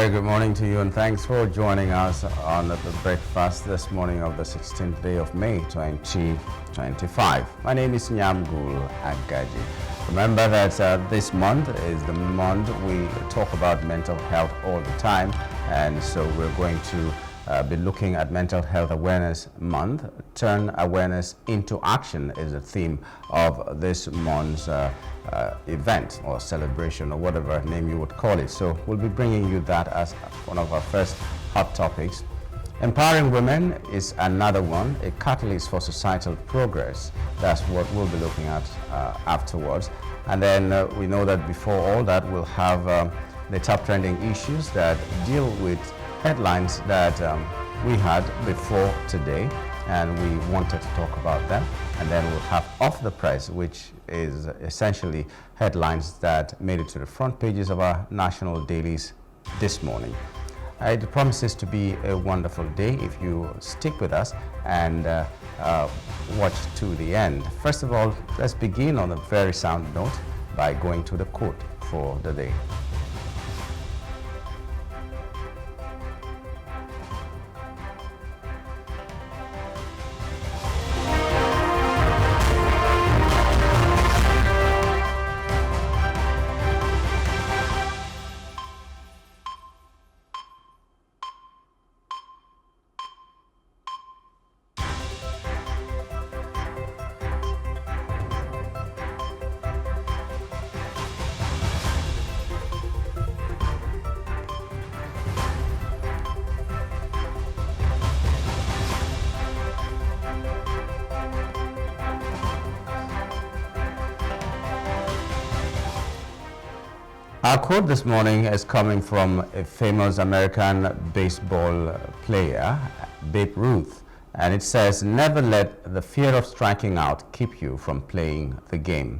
very good morning to you, and thanks for joining us on the breakfast this morning of the 16th day of May 2025. My name is Nyamgul Agaji. Remember that this month is the month we talk about mental health all the time, and so we're going to be looking at Mental Health Awareness Month. Turn awareness into action is the theme of this month's event or celebration, or whatever name you would call it. So we'll be bringing you that as one of our first hot topics. Empowering women is another one, a catalyst for societal progress. That's what we'll be looking at afterwards. And then we know that before all that, we'll have the top trending issues that deal with headlines that we had before today, and we wanted to talk about them. And then we'll have Off the Press, which is essentially headlines that made it to the front pages of our national dailies this morning. It promises to be a wonderful day if you stick with us and watch to the end. First of all, let's begin on a very sound note by going to the quote for the day. Our quote this morning is coming from a famous American baseball player, Babe Ruth, and it says, "Never let the fear of striking out keep you from playing the game."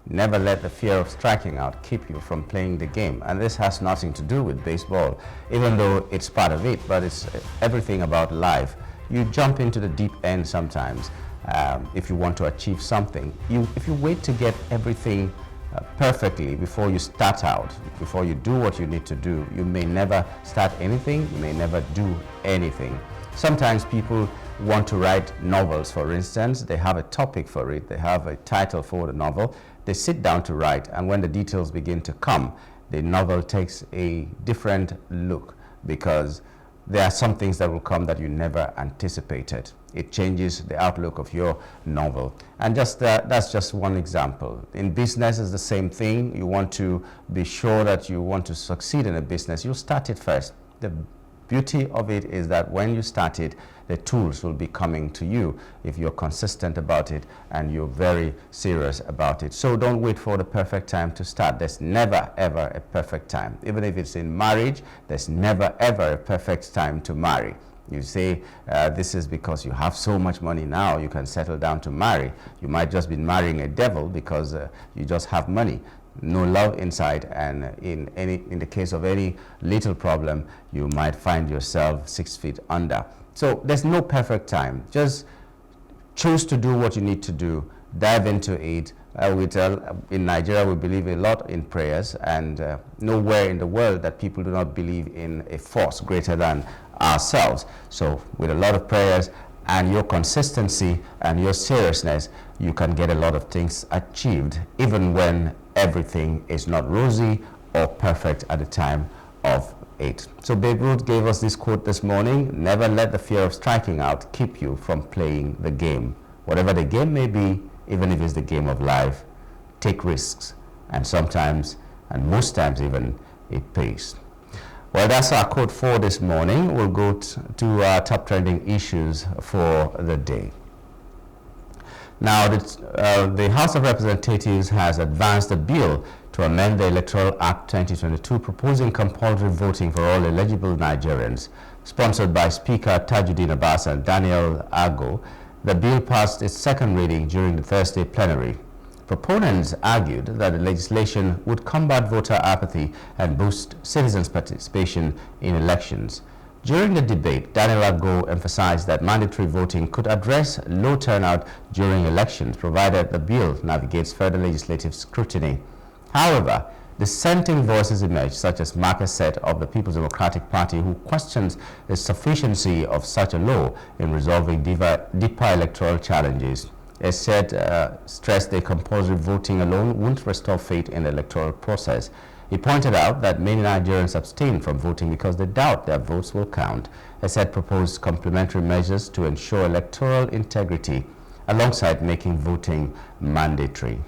Never let the fear of striking out keep you from playing the game. And this has nothing to do with baseball, even though it's part of it, but it's everything about life. You jump into the deep end sometimes if you want to achieve something. If you wait to get everything perfectly before you start out, before you do what you need to do, you may never start anything, you may never do anything. Sometimes people want to write novels, for instance. They have a topic for it, they have a title for the novel, they sit down to write, and when the details begin to come, the novel takes a different look, because there are some things that will come that you never anticipated. It changes the outlook of your novel. And that's just one example. In business, it's the same thing. You want to be sure that you want to succeed in a business, you start it first. The beauty of it is that when you start it, the tools will be coming to you if you're consistent about it and you're very serious about it. So don't wait for the perfect time to start. There's never ever a perfect time. Even if it's in marriage, there's never ever a perfect time to marry. You say this is because you have so much money now, you can settle down to marry. You might just be marrying a devil because you just have money. No love inside, and in the case of any little problem, you might find yourself 6 feet under. So there's no perfect time. Just choose to do what you need to do. Dive into it. In Nigeria, we believe a lot in prayers, and nowhere in the world that people do not believe in a force greater than ourselves. So with a lot of prayers and your consistency and your seriousness, you can get a lot of things achieved, even when everything is not rosy or perfect at the time of it. So Babe Ruth gave us this quote this morning: "Never let the fear of striking out keep you from playing the game." Whatever the game may be, even if it's the game of life, take risks, and sometimes, and most times even, it pays. Well, that's our quote for this morning. We'll go to our top trending issues for the day. Now, the House of Representatives has advanced a bill to amend the Electoral Act 2022, proposing compulsory voting for all eligible Nigerians. Sponsored by Speaker Tajuddin Abbas and Daniel Ago, the bill passed its second reading during the Thursday plenary. Proponents argued that the legislation would combat voter apathy and boost citizens' participation in elections. During the debate, Daniel Ago emphasized that mandatory voting could address low turnout during elections, provided the bill navigates further legislative scrutiny. However, Dissenting voices emerged, such as Marcus said of the People's Democratic Party, who questions the sufficiency of such a law in resolving deeper electoral challenges. As said, stressed that compulsory voting alone won't restore faith in the electoral process. He pointed out that many Nigerians abstain from voting because they doubt their votes will count. As said, proposed complementary measures to ensure electoral integrity alongside making voting mandatory.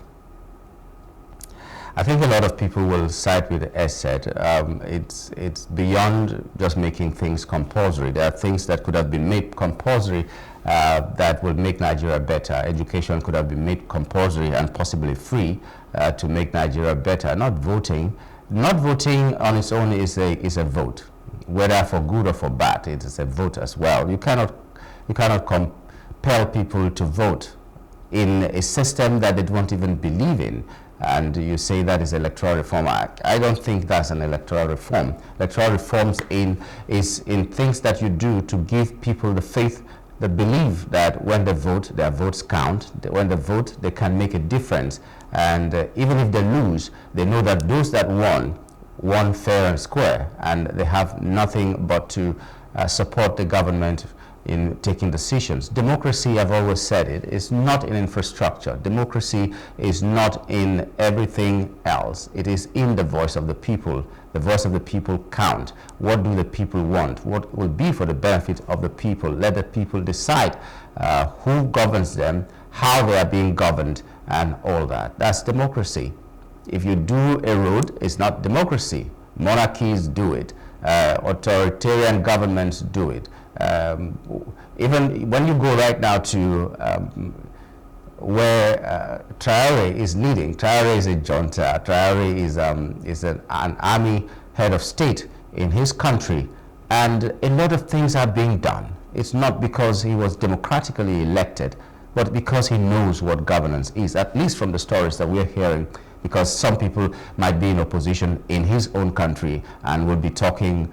I think a lot of people will side with ESET. It's beyond just making things compulsory. There are things that could have been made compulsory that will make Nigeria better. Education could have been made compulsory and possibly free to make Nigeria better. Not voting on its own is a vote, whether for good or for bad. It is a vote as well. You cannot compel people to vote in a system that they don't even believe in. And you say that is electoral reform. I don't think that's an electoral reform. Electoral reforms is in things that you do to give people the faith, the belief that when they vote, their votes count. When they vote, they can make a difference. And even if they lose, they know that those that won fair and square, and they have nothing but to support the government in taking decisions. Democracy, I've always said it, is not in infrastructure. Democracy is not in everything else. It is in the voice of the people. The voice of the people count. What do the people want? What will be for the benefit of the people? Let the people decide who governs them, how they are being governed, and all that. That's democracy. If you do a road, it's not democracy. Monarchies do it. Authoritarian governments do it. Even when you go right now to where Traore is leading, Traore is a junta, Traore is an army head of state in his country, and a lot of things are being done. It's not because he was democratically elected, but because he knows what governance is, at least from the stories that we're hearing, because some people might be in opposition in his own country and will be talking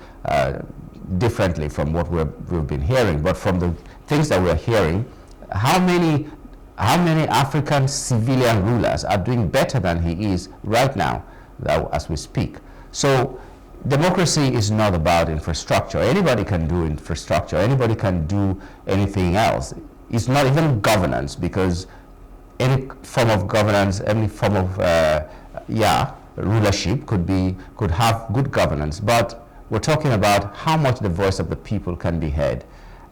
differently from what we've been hearing. But from the things that we're hearing, how many African civilian rulers are doing better than he is right now as we speak? So democracy is not about infrastructure. Anybody can do infrastructure. Anybody can do anything else. It's not even governance, because any form of governance, any form of rulership could have good governance. But we're talking about how much the voice of the people can be heard.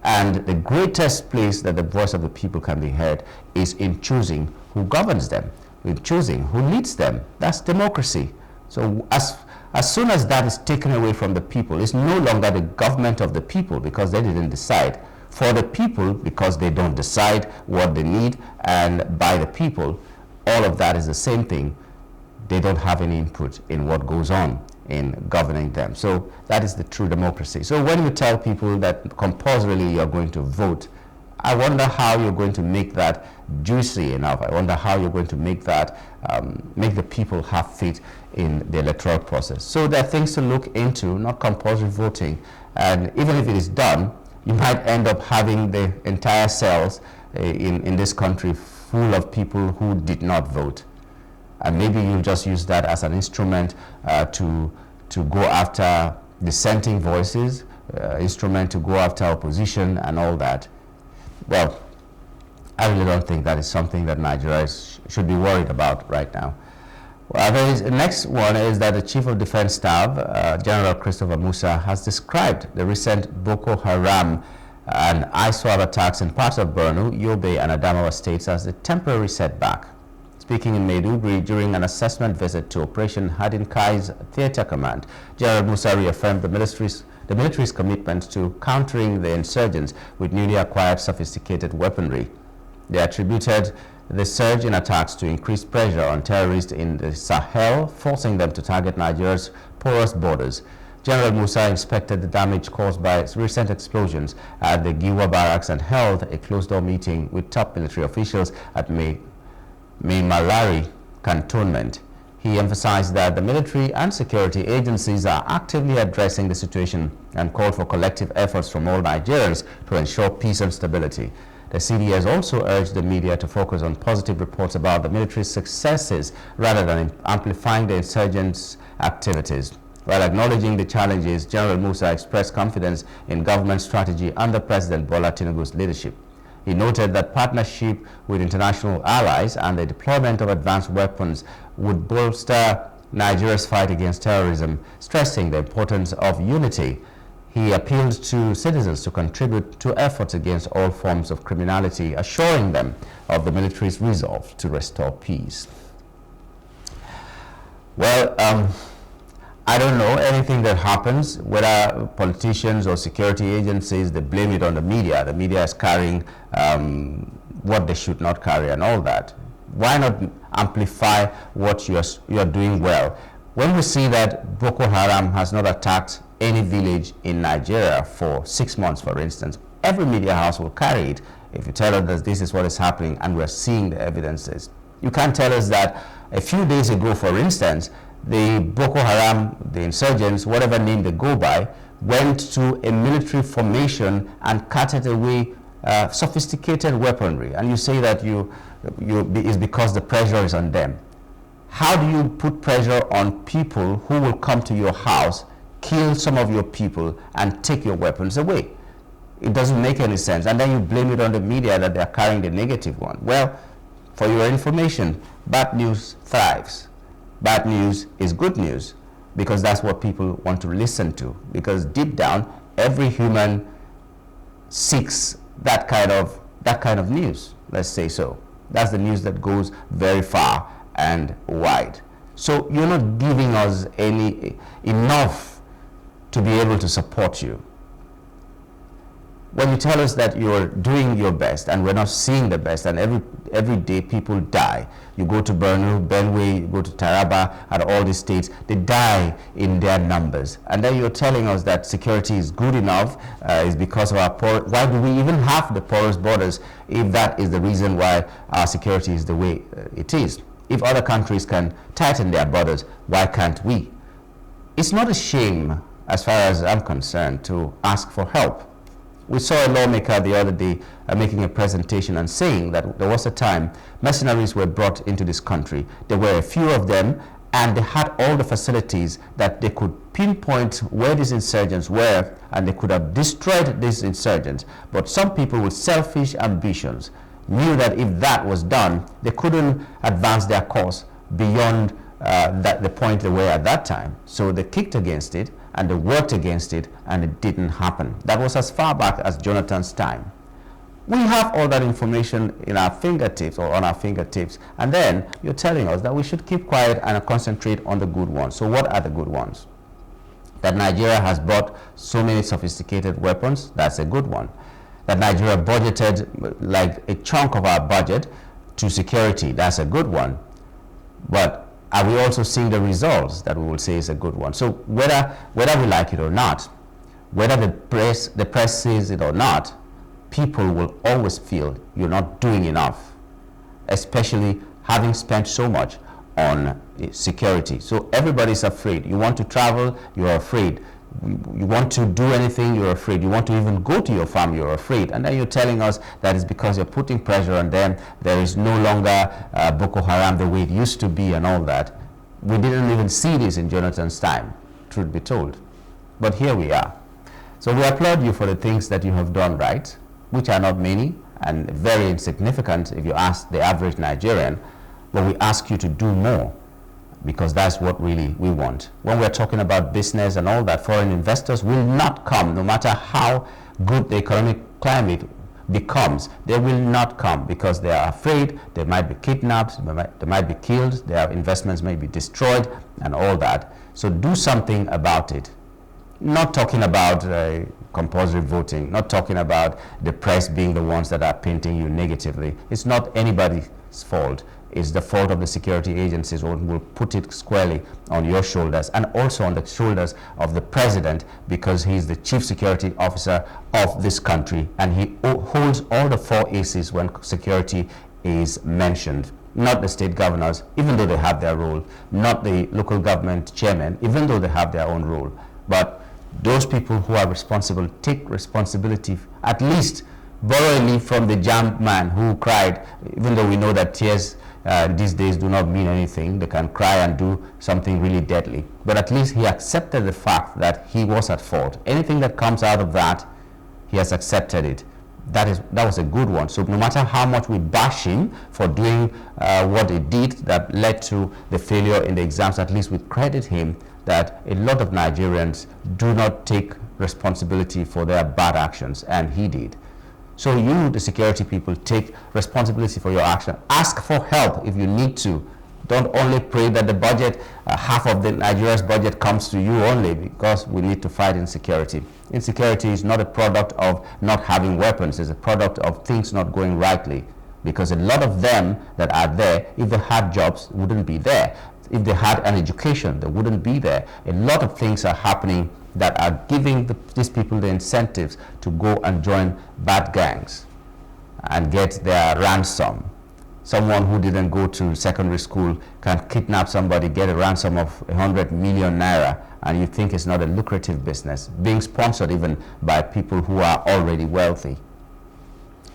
And the greatest place that the voice of the people can be heard is in choosing who governs them, in choosing who leads them. That's democracy. So as soon as that is taken away from the people, it's no longer the government of the people, because they didn't decide. For the people, because they don't decide what they need, and by the people, all of that is the same thing. They don't have any input in what goes on in governing them. So that is the true democracy. So when you tell people that compulsorily you're going to vote, I wonder how you're going to make that juicy enough. I wonder how you're going to make that, make the people have faith in the electoral process. So there are things to look into, not compulsory voting. And even if it is done, you might end up having the entire cells in this country full of people who did not vote. And maybe you just use that as an instrument to go after dissenting voices, instrument to go after opposition and all that. Well, I really don't think that is something that Nigerians should be worried about right now. Well, the next one is that the Chief of Defense Staff, General Christopher Musa, has described the recent Boko Haram and ISWAP attacks in parts of Borno, Yobe, and Adamawa states as a temporary setback. Speaking in Maiduguri during an assessment visit to Operation Hadinkai's Theater Command, General Musa reaffirmed the military's commitment to countering the insurgents with newly acquired sophisticated weaponry. They attributed the surge in attacks to increased pressure on terrorists in the Sahel, forcing them to target Nigeria's porous borders. General Musa inspected the damage caused by recent explosions at the Giwa barracks and held a closed-door meeting with top military officials at Malari cantonment. He emphasized that the military and security agencies are actively addressing the situation and called for collective efforts from all Nigerians to ensure peace and stability. The CDS also urged the media to focus on positive reports about the military's successes rather than amplifying the insurgents' activities. While acknowledging the challenges, General Musa expressed confidence in government strategy under President Bola Tinubu's leadership. He noted that partnership with international allies and the deployment of advanced weapons would bolster Nigeria's fight against terrorism, stressing the importance of unity. He appealed to citizens to contribute to efforts against all forms of criminality, assuring them of the military's resolve to restore peace. Well, I don't know anything that happens, whether politicians or security agencies, they blame it on the media. The media is carrying what they should not carry and all that. Why not amplify what you're doing well? When we see that Boko Haram has not attacked any village in Nigeria for 6 months, for instance, every media house will carry it. If you tell us that this is what is happening and we're seeing the evidences. You can't tell us that a few days ago, for instance, the Boko Haram, the insurgents, whatever name they go by, went to a military formation and carted away sophisticated weaponry. And you say that is because the pressure is on them. How do you put pressure on people who will come to your house, kill some of your people, and take your weapons away? It doesn't make any sense. And then you blame it on the media that they're carrying the negative one. Well, for your information, bad news thrives. Bad news is good news, because that's what people want to listen to. Because deep down, every human seeks that kind of news, let's say so. That's the news that goes very far and wide. So you're not giving us enough to be able to support you. When you tell us that you're doing your best and we're not seeing the best, and every day people die. You go to Borno, Benue, you go to Taraba, and all these states, they die in their numbers. And then you're telling us that security is good enough, is because of our why do we even have the porous borders if that is the reason why our security is the way it is? If other countries can tighten their borders, why can't we? It's not a shame, as far as I'm concerned, to ask for help. We saw a lawmaker the other day making a presentation and saying that there was a time mercenaries were brought into this country. There were a few of them, and they had all the facilities that they could pinpoint where these insurgents were, and they could have destroyed these insurgents. But some people with selfish ambitions knew that if that was done, they couldn't advance their cause beyond the point they were at that time. So they kicked against it, and they worked against it, and it didn't happen. That was as far back as Jonathan's time. We have all that information in our fingertips, or on our fingertips, and then you're telling us that we should keep quiet and concentrate on the good ones. So what are the good ones? That Nigeria has bought so many sophisticated weapons, that's a good one. That Nigeria budgeted like a chunk of our budget to security, that's a good one. But are we also seeing the results that we will say is a good one? So whether we like it or not, whether the press says it or not, people will always feel you're not doing enough, especially having spent so much on security. So everybody's afraid. You want to travel, you're afraid. You want to do anything, you're afraid. You want to even go to your farm, you're afraid. And then you're telling us that it's because you're putting pressure on them. There is no longer Boko Haram the way it used to be and all that. We didn't even see this in Jonathan's time, truth be told. But here we are. So we applaud you for the things that you have done right, which are not many and very insignificant if you ask the average Nigerian. But we ask you to do more, because that's what really we want. When we're talking about business and all that, foreign investors will not come, no matter how good the economic climate becomes. They will not come because they are afraid. They might be kidnapped, they might be killed, their investments may be destroyed and all that. So do something about it. Not talking about compulsory voting, not talking about the press being the ones that are painting you negatively. It's not anybody's fault. It's the fault of the security agencies, who will put it squarely on your shoulders and also on the shoulders of the president, because he's the chief security officer of this country and he holds all the 4 aces when security is mentioned. Not the state governors, even though they have their role, not the local government chairman, even though they have their own role. But those people who are responsible take responsibility, at least borrow a leaf from the jammed man who cried, even though we know that tears these days do not mean anything. They can cry and do something really deadly. But at least he accepted the fact that he was at fault. Anything that comes out of that, he has accepted it. That was a good one. So no matter how much we bash him for doing what he did that led to the failure in the exams, at least we credit him that a lot of Nigerians do not take responsibility for their bad actions, and he did. So you, the security people, take responsibility for your action. Ask for help if you need to. Don't only pray that the budget, half of the Nigeria's budget comes to you only, because we need to fight insecurity. Insecurity is not a product of not having weapons. It's a product of things not going rightly, because a lot of them that are there, if they had jobs, wouldn't be there. If they had an education, they wouldn't be there. A lot of things are happening that are giving these people the incentives to go and join bad gangs and get their ransom. Someone who didn't go to secondary school can kidnap somebody, get a ransom of 100 million naira, and you think it's not a lucrative business, being sponsored even by people who are already wealthy.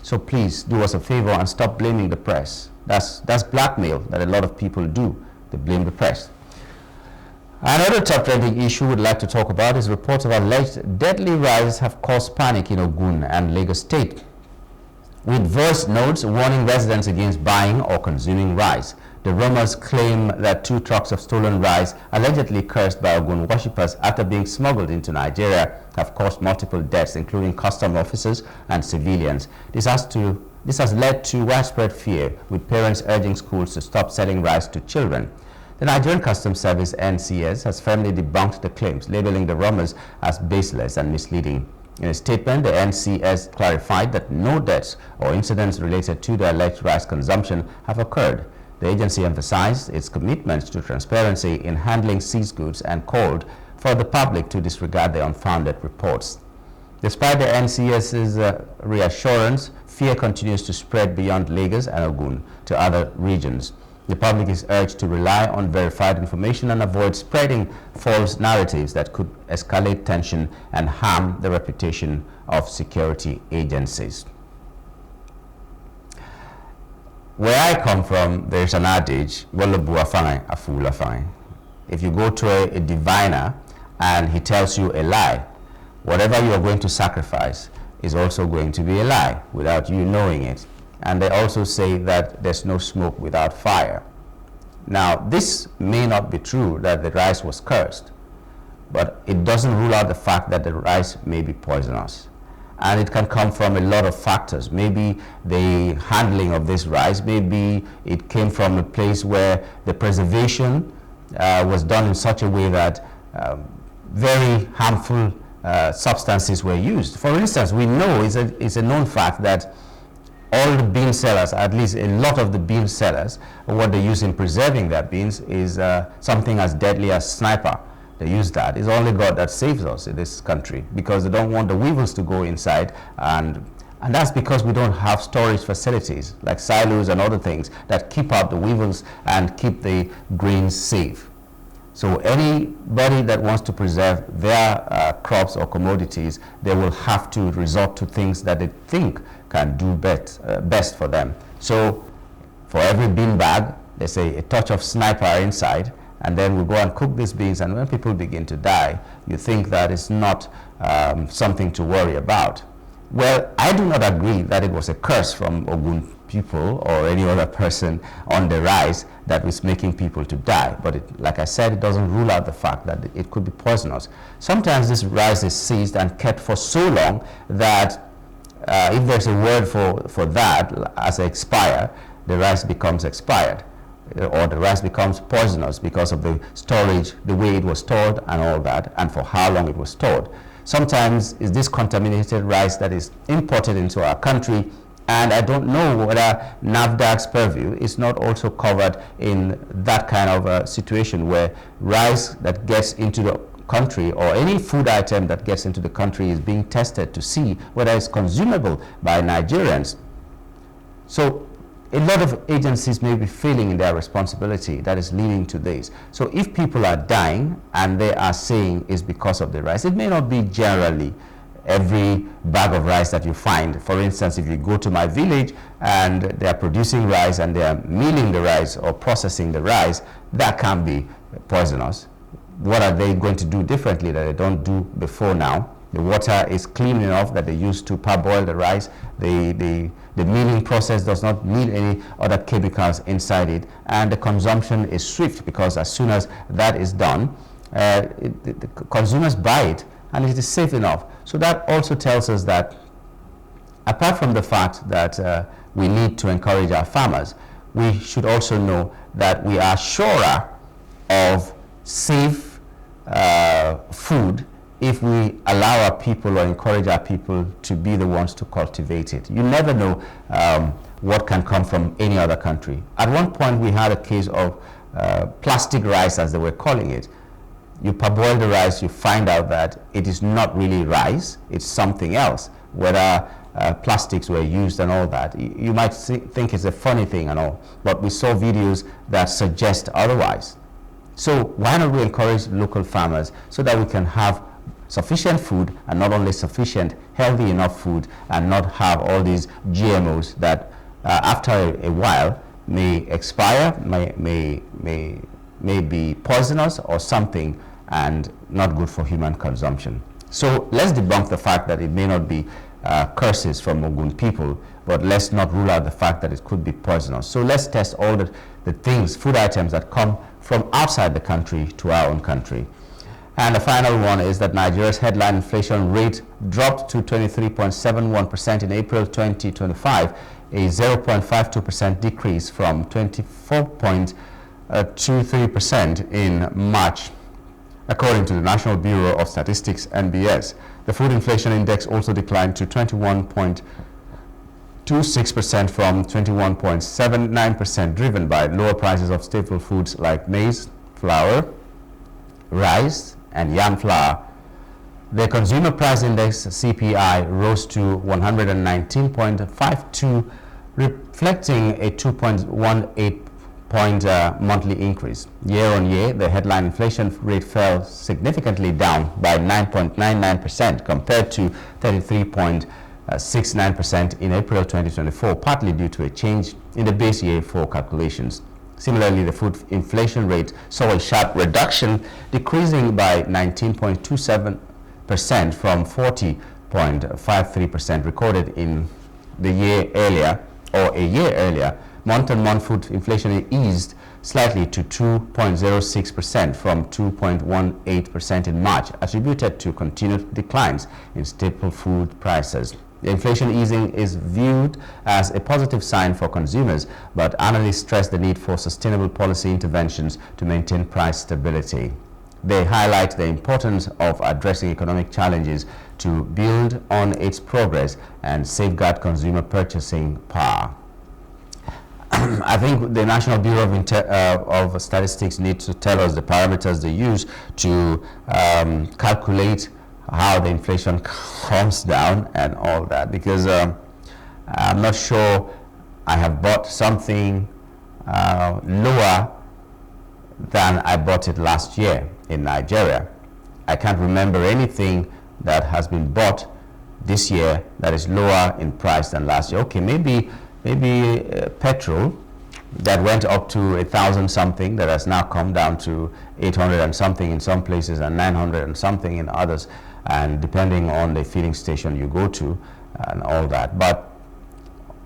So please do us a favor and stop blaming the press. That's blackmail that a lot of people do. They blame the press. Another top trending issue we'd like to talk about is reports of alleged deadly rice have caused panic in Ogun and Lagos State, with voice notes warning residents against buying or consuming rice. The rumors claim that 2 trucks of stolen rice, allegedly cursed by Ogun worshippers after being smuggled into Nigeria, have caused multiple deaths, including custom officers and civilians. This has led to widespread fear, with parents urging schools to stop selling rice to children. The Nigerian Customs Service (NCS) has firmly debunked the claims, labeling the rumors as baseless and misleading. In a statement, the NCS clarified that no deaths or incidents related to the alleged rice consumption have occurred. The agency emphasized its commitment to transparency in handling seized goods and called for the public to disregard the unfounded reports. Despite the NCS's reassurance, fear continues to spread beyond Lagos and Ogun to other regions. The public is urged to rely on verified information and avoid spreading false narratives that could escalate tension and harm the reputation of security agencies. Where I come from, there's an adage, a fool afang. If you go to a diviner and he tells you a lie, whatever you are going to sacrifice is also going to be a lie without you knowing it. And they also say that there's no smoke without fire. Now, this may not be true that the rice was cursed, but it doesn't rule out the fact that the rice may be poisonous. And it can come from a lot of factors. Maybe the handling of this rice, maybe it came from a place where the preservation was done in such a way that very harmful substances were used. For instance, we know it's a known fact that all the bean sellers, at least a lot of the bean sellers, what they use in preserving their beans is something as deadly as sniper. They use that. It's only God that saves us in this country, because they don't want the weevils to go inside, and that's because we don't have storage facilities like silos and other things that keep out the weevils and keep the grains safe. So anybody that wants to preserve their crops or commodities, they will have to resort to things that they think can do best for them. So for every bean bag, they say a touch of sniper inside, and then we go and cook these beans, and when people begin to die, you think that it's not something to worry about. Well, I do not agree that it was a curse from Ogun people or any other person on the rice that was making people to die. But like I said, it doesn't rule out the fact that it could be poisonous. Sometimes this rice is seized and kept for so long that if there's a word for that as expire, the rice becomes expired, or the rice becomes poisonous because of the storage, the way it was stored and all that, and for how long it was stored. Sometimes it's this contaminated rice that is imported into our country, and I don't know whether NAFDAC's purview is not also covered in that kind of a situation where rice that gets into the country or any food item that gets into the country is being tested to see whether it's consumable by Nigerians. So a lot of agencies may be failing in their responsibility that is leading to this. So if people are dying and they are saying it's because of the rice, it may not be generally every bag of rice that you find. For instance, if you go to my village and they are producing rice and they are milling the rice or processing the rice, that can be poisonous. What are they going to do differently that they don't do before now? The water is clean enough that they use to parboil the rice. The milling process does not need any other chemicals inside it, and the consumption is swift, because as soon as that is done, the consumers buy it and it is safe enough. So that also tells us that, apart from the fact that we need to encourage our farmers, we should also know that we are surer of safe food if we allow our people or encourage our people to be the ones to cultivate it. You never know what can come from any other country. At one point we had a case of plastic rice, as they were calling it. You parboil the rice, you find out that it is not really rice, it's something else, whether plastics were used and all that. You might think it's a funny thing and all, but we saw videos that suggest otherwise. So why not we encourage local farmers so that we can have sufficient food, and not only sufficient, healthy enough food, and not have all these GMOs that after a while may expire, may be poisonous or something, and not good for human consumption. So let's debunk the fact that it may not be curses from Ogun people, but let's not rule out the fact that it could be poisonous. So let's test all the things, food items that come from outside the country to our own country. And the final one is that Nigeria's headline inflation rate dropped to 23.71% in April 2025, a 0.52% decrease from 24.23% in March, according to the National Bureau of Statistics, NBS. The food inflation index also declined to 21.26% from 21.79%, driven by lower prices of staple foods like maize, flour, rice, and yam flour. The consumer price index, CPI, rose to 119.52, reflecting a 2.18 point monthly increase. Year on year, the headline inflation rate fell significantly, down by 9.99% compared to 33.69% in April 2024, partly due to a change in the base year for calculations. Similarly, the food inflation rate saw a sharp reduction, decreasing by 19.27% from 40.53% recorded in the year earlier, or a year earlier. Month-on-month food inflation eased slightly to 2.06% from 2.18% in March, attributed to continued declines in staple food prices. The inflation easing is viewed as a positive sign for consumers, but analysts stress the need for sustainable policy interventions to maintain price stability. They highlight the importance of addressing economic challenges to build on its progress and safeguard consumer purchasing power. I think the National Bureau of Statistics needs to tell us the parameters they use to calculate how the inflation comes down and all that, because I'm not sure I have bought something lower than I bought it last year in Nigeria. I can't remember anything that has been bought this year that is lower in price than last year. Okay, maybe petrol that went up to 1,000 something, that has now come down to 800 and something in some places and 900 and something in others, and depending on the filling station you go to and all that. But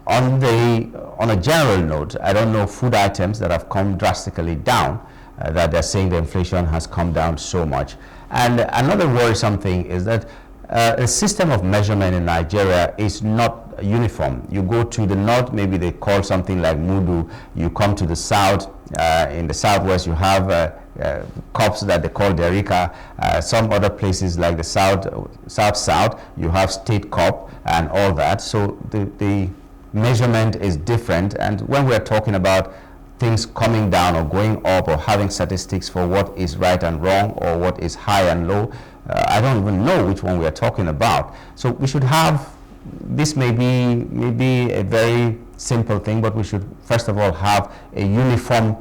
on a general note, I don't know food items that have come drastically down, that they're saying the inflation has come down so much. And another worrisome thing is that the system of measurement in Nigeria is not uniform. You go to the north, maybe they call something like mudu. You come to the south, in the southwest you have cups that they call derika. Some other places like the south, you have state cup and all that. So the measurement is different, and when we're talking about things coming down or going up, or having statistics for what is right and wrong or what is high and low, I don't even know which one we are talking about. So we should have, this may be a very simple thing, but we should first of all have a uniform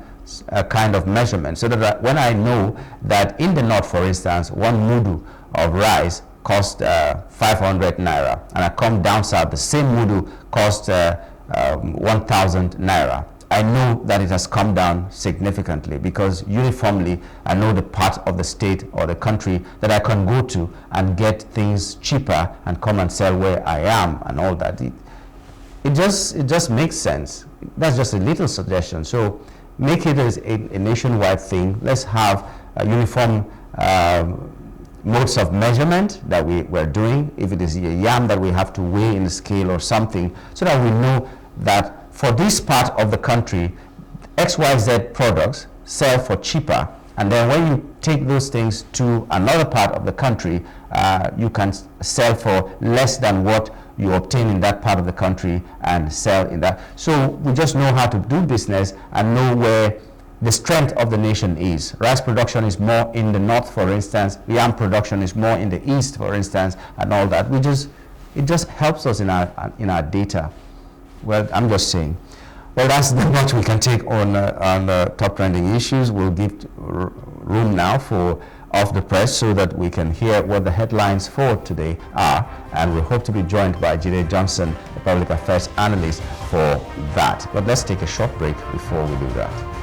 kind of measurement, so that when I know that in the north, for instance, one mudu of rice cost 500 naira, and I come down south, the same mudu cost 1,000 naira. I know that it has come down significantly because uniformly I know the part of the state or the country that I can go to and get things cheaper and come and sell where I am and all that. It just makes sense. That's just a little suggestion. So make it as a nationwide thing. Let's have a uniform modes of measurement that we're doing. If it is a yam that we have to weigh in a scale or something, so that we know that for this part of the country, XYZ products sell for cheaper. And then when you take those things to another part of the country, you can sell for less than what you obtain in that part of the country and sell in that. So we just know how to do business and know where the strength of the nation is. Rice production is more in the north, for instance. Yam production is more in the east, for instance, and all that. It just helps us in our data. Well, I'm just saying. Well, that's not much we can take on top trending issues. We'll give room now for Off the Press so that we can hear what the headlines for today are. And we hope to be joined by Jide Johnson, the public affairs analyst, for that. But let's take a short break before we do that.